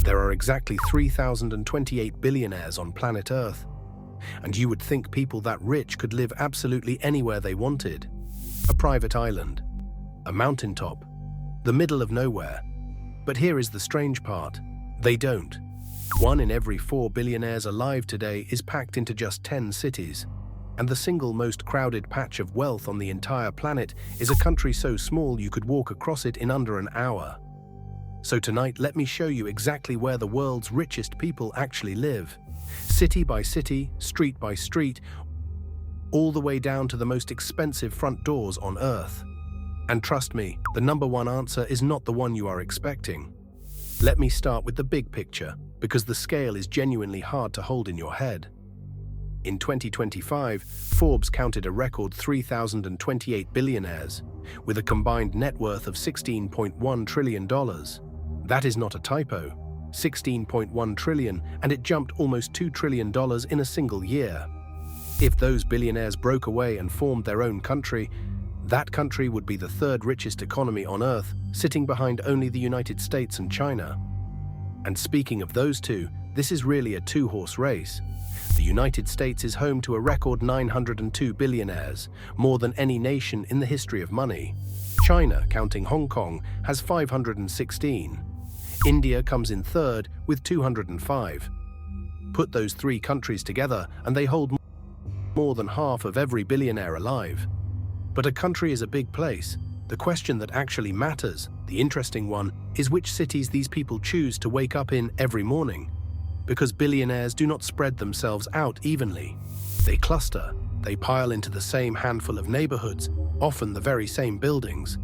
There are exactly 3,028 billionaires on planet Earth, and you would think people that rich could live absolutely anywhere they wanted. A private island, a mountaintop, the middle of nowhere. But here is the strange part. They don't. 1 in every 4 billionaires alive today is packed into just 10 cities. And the single most crowded patch of wealth on the entire planet is a country so small you could walk across it in under an hour. So tonight, let me show you exactly where the world's richest people actually live. City by city, street by street, all the way down to the most expensive front doors on Earth. And trust me, the number one answer is not the one you are expecting. Let me start with the big picture, because the scale is genuinely hard to hold in your head. In 2025, Forbes counted a record 3,028 billionaires, with a combined net worth of $16.1 trillion. That is not a typo. 16.1 trillion, and it jumped almost $2 trillion in a single year. If those billionaires broke away and formed their own country, that country would be the third richest economy on Earth, sitting behind only the United States and China. And speaking of those two, this is really a two-horse race. The United States is home to a record 902 billionaires, more than any nation in the history of money. China, counting Hong Kong, has 516. India comes in third with 205. Put those three countries together and they hold more than half of every billionaire alive. But a country is a big place. The question that actually matters, the interesting one, is which cities these people choose to wake up in every morning. Because billionaires do not spread themselves out evenly. They cluster, they pile into the same handful of neighborhoods, often the very same buildings.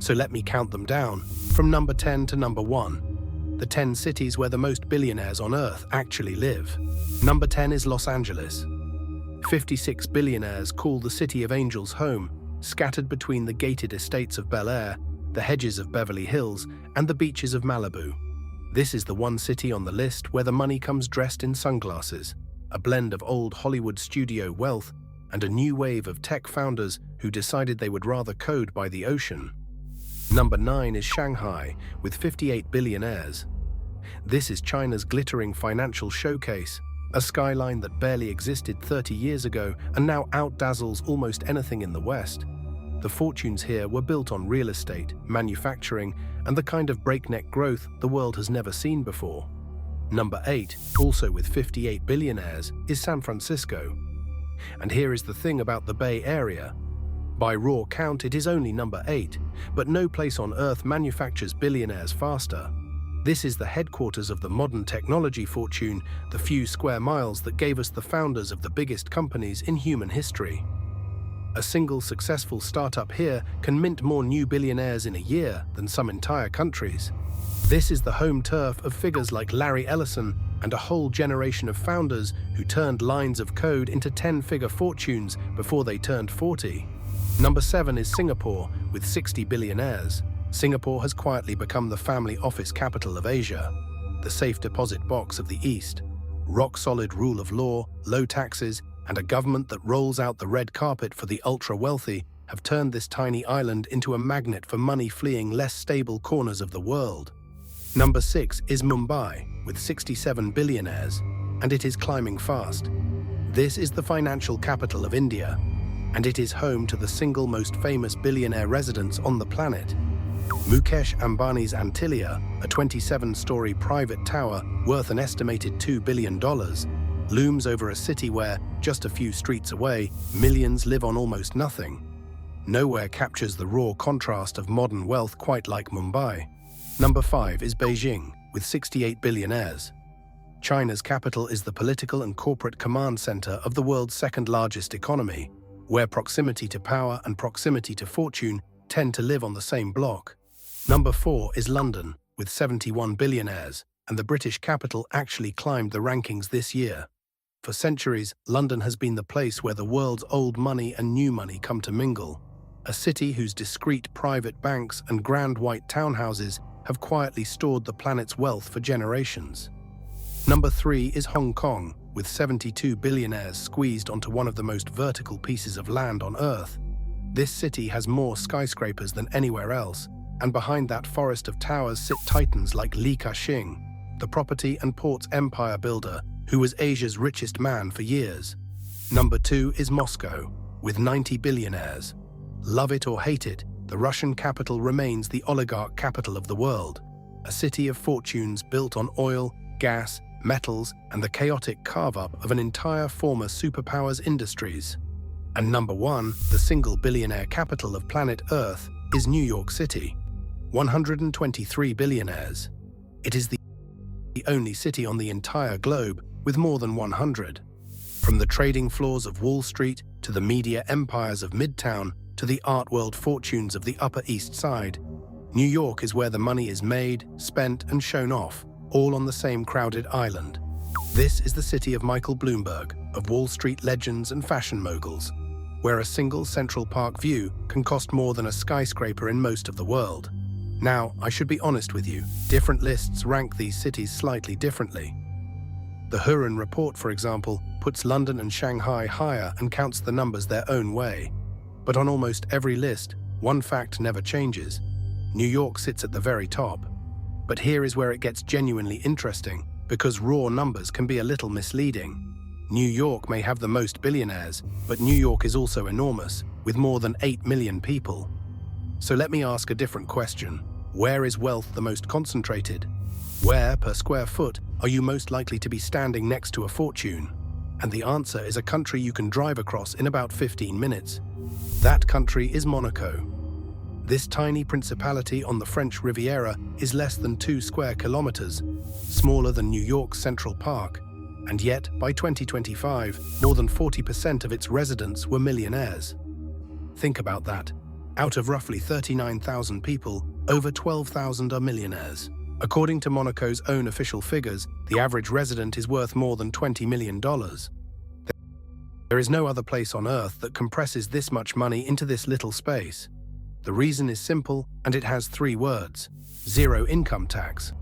So let me count them down, from number 10 to number 1. The 10 cities where the most billionaires on Earth actually live. Number 10 is Los Angeles. 56 billionaires call the City of Angels home, scattered between the gated estates of Bel Air, the hedges of Beverly Hills, and the beaches of Malibu. This is the one city on the list where the money comes dressed in sunglasses, a blend of old Hollywood studio wealth and a new wave of tech founders who decided they would rather code by the ocean. Number 9 is Shanghai, with 58 billionaires. This is China's glittering financial showcase, a skyline that barely existed 30 years ago and now outdazzles almost anything in the West. The fortunes here were built on real estate, manufacturing, and the kind of breakneck growth the world has never seen before. Number 8, also with 58 billionaires, is San Francisco. And here is the thing about the Bay Area. By raw count, it is only number 8, but no place on Earth manufactures billionaires faster. This is the headquarters of the modern technology fortune, the few square miles that gave us the founders of the biggest companies in human history. A single successful startup here can mint more new billionaires in a year than some entire countries. This is the home turf of figures like Larry Ellison and a whole generation of founders who turned lines of code into 10-figure fortunes before they turned 40. Number 7 is Singapore, with 60 billionaires. Singapore has quietly become the family office capital of Asia, the safe deposit box of the East. Rock-solid rule of law, low taxes, and a government that rolls out the red carpet for the ultra-wealthy have turned this tiny island into a magnet for money fleeing less stable corners of the world. Number 6 is Mumbai, with 67 billionaires, and it is climbing fast. This is the financial capital of India, and it is home to the single most famous billionaire residence on the planet. Mukesh Ambani's Antilia, a 27-story private tower worth an estimated $2 billion, looms over a city where, just a few streets away, millions live on almost nothing. Nowhere captures the raw contrast of modern wealth quite like Mumbai. Number 5 is Beijing, with 68 billionaires. China's capital is the political and corporate command center of the world's second-largest economy, where proximity to power and proximity to fortune tend to live on the same block. Number 4 is London, with 71 billionaires, and the British capital actually climbed the rankings this year. For centuries, London has been the place where the world's old money and new money come to mingle, a city whose discreet private banks and grand white townhouses have quietly stored the planet's wealth for generations. Number 3 is Hong Kong, with 72 billionaires squeezed onto one of the most vertical pieces of land on Earth. This city has more skyscrapers than anywhere else, and behind that forest of towers sit titans like Li Ka-shing. the property and ports empire builder who was Asia's richest man for years. Number 2 is Moscow, with 90 billionaires. Love it or hate it, the Russian capital remains the oligarch capital of the world, a city of fortunes built on oil, gas, metals, and the chaotic carve-up of an entire former superpower's industries. And number 1, the single billionaire capital of planet Earth, is New York City. 123 billionaires. It is the only city on the entire globe with more than 100. From the trading floors of Wall Street to the media empires of Midtown to the art world fortunes of the Upper East Side, New York is where the money is made, spent, and shown off, all on the same crowded island. This is the city of Michael Bloomberg, of Wall Street legends and fashion moguls, where a single Central Park view can cost more than a skyscraper in most of the world. Now, I should be honest with you, different lists rank these cities slightly differently. The Hurun report, for example, puts London and Shanghai higher and counts the numbers their own way. But on almost every list, one fact never changes. New York sits at the very top. But here is where it gets genuinely interesting, because raw numbers can be a little misleading. New York may have the most billionaires, but New York is also enormous, with more than 8 million people. So let me ask a different question. Where is wealth the most concentrated? Where, per square foot, are you most likely to be standing next to a fortune? And the answer is a country you can drive across in about 15 minutes. That country is Monaco. This tiny principality on the French Riviera is less than 2 square kilometers, smaller than New York's Central Park, and yet, by 2025, more than 40% of its residents were millionaires. Think about that. Out of roughly 39,000 people, over 12,000 are millionaires. According to Monaco's own official figures, the average resident is worth more than $20 million. There is no other place on Earth that compresses this much money into this little space. The reason is simple, and it has 3 words: zero income tax.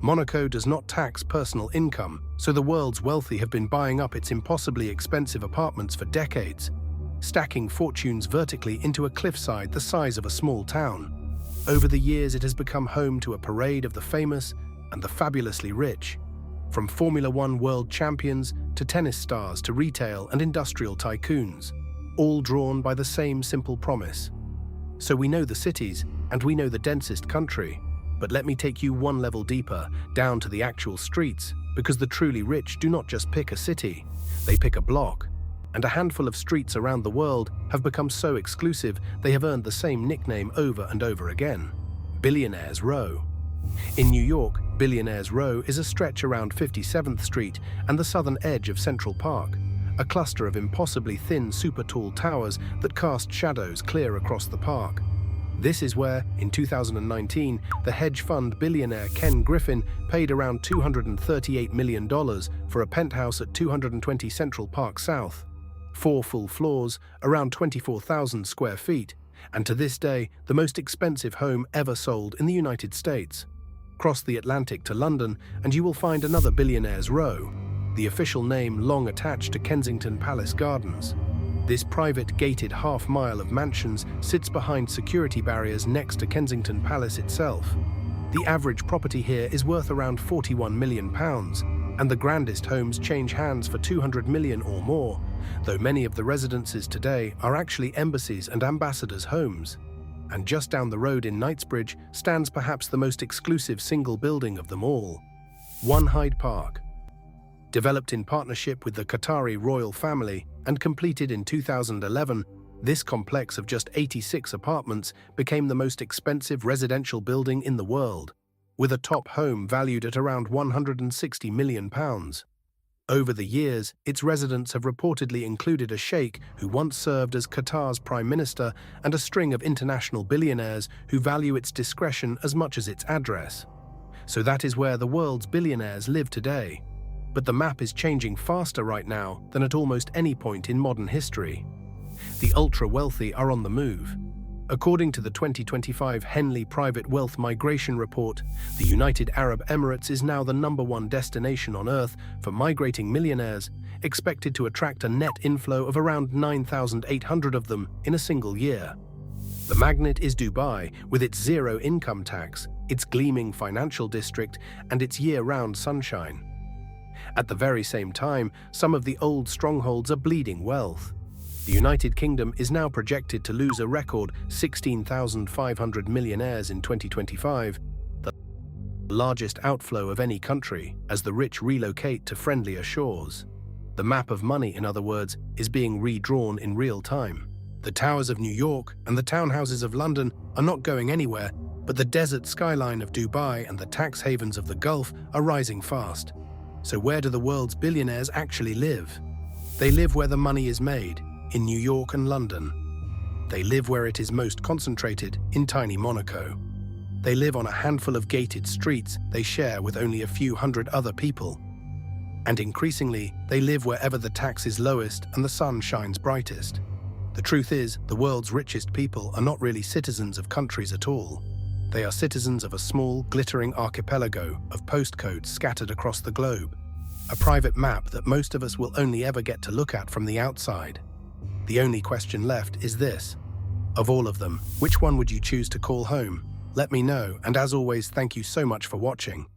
Monaco does not tax personal income, so the world's wealthy have been buying up its impossibly expensive apartments for decades, stacking fortunes vertically into a cliffside the size of a small town. Over the years, it has become home to a parade of the famous and the fabulously rich, from Formula One world champions to tennis stars to retail and industrial tycoons, all drawn by the same simple promise. So we know the cities, and we know the densest country, but let me take you one level deeper, down to the actual streets, because the truly rich do not just pick a city, they pick a block. And a handful of streets around the world have become so exclusive they have earned the same nickname over and over again: Billionaires Row. In New York, Billionaires Row is a stretch around 57th Street and the southern edge of Central Park, a cluster of impossibly thin, super-tall towers that cast shadows clear across the park. This is where, in 2019, the hedge fund billionaire Ken Griffin paid around $238 million for a penthouse at 220 Central Park South. 4 full floors, around 24,000 square feet, and to this day, the most expensive home ever sold in the United States. Cross the Atlantic to London, and you will find another Billionaires Row, the official name long attached to Kensington Palace Gardens. This private gated half-mile of mansions sits behind security barriers next to Kensington Palace itself. The average property here is worth around £41 million, and the grandest homes change hands for $200 million or more, though many of the residences today are actually embassies and ambassadors' homes. And just down the road in Knightsbridge stands perhaps the most exclusive single building of them all: One Hyde Park. Developed in partnership with the Qatari royal family and completed in 2011, this complex of just 86 apartments became the most expensive residential building in the world, with a top home valued at around £160 million. Over the years, its residents have reportedly included a sheikh who once served as Qatar's prime minister and a string of international billionaires who value its discretion as much as its address. So that is where the world's billionaires live today. But the map is changing faster right now than at almost any point in modern history. The ultra-wealthy are on the move. According to the 2025 Henley Private Wealth Migration Report, the United Arab Emirates is now the #1 destination on Earth for migrating millionaires, expected to attract a net inflow of around 9,800 of them in a single year. The magnet is Dubai, with its zero income tax, its gleaming financial district, and its year-round sunshine. At the very same time, some of the old strongholds are bleeding wealth. The United Kingdom is now projected to lose a record 16,500 millionaires in 2025, the largest outflow of any country, as the rich relocate to friendlier shores. The map of money, in other words, is being redrawn in real time. The towers of New York and the townhouses of London are not going anywhere, but the desert skyline of Dubai and the tax havens of the Gulf are rising fast. So where do the world's billionaires actually live? They live where the money is made, in New York and London. They live where it is most concentrated, in tiny Monaco. They live on a handful of gated streets they share with only a few hundred other people. And increasingly, they live wherever the tax is lowest and the sun shines brightest. The truth is, the world's richest people are not really citizens of countries at all. They are citizens of a small, glittering archipelago of postcodes scattered across the globe. A private map that most of us will only ever get to look at from the outside. The only question left is this. Of all of them, which one would you choose to call home? Let me know, and as always, thank you so much for watching.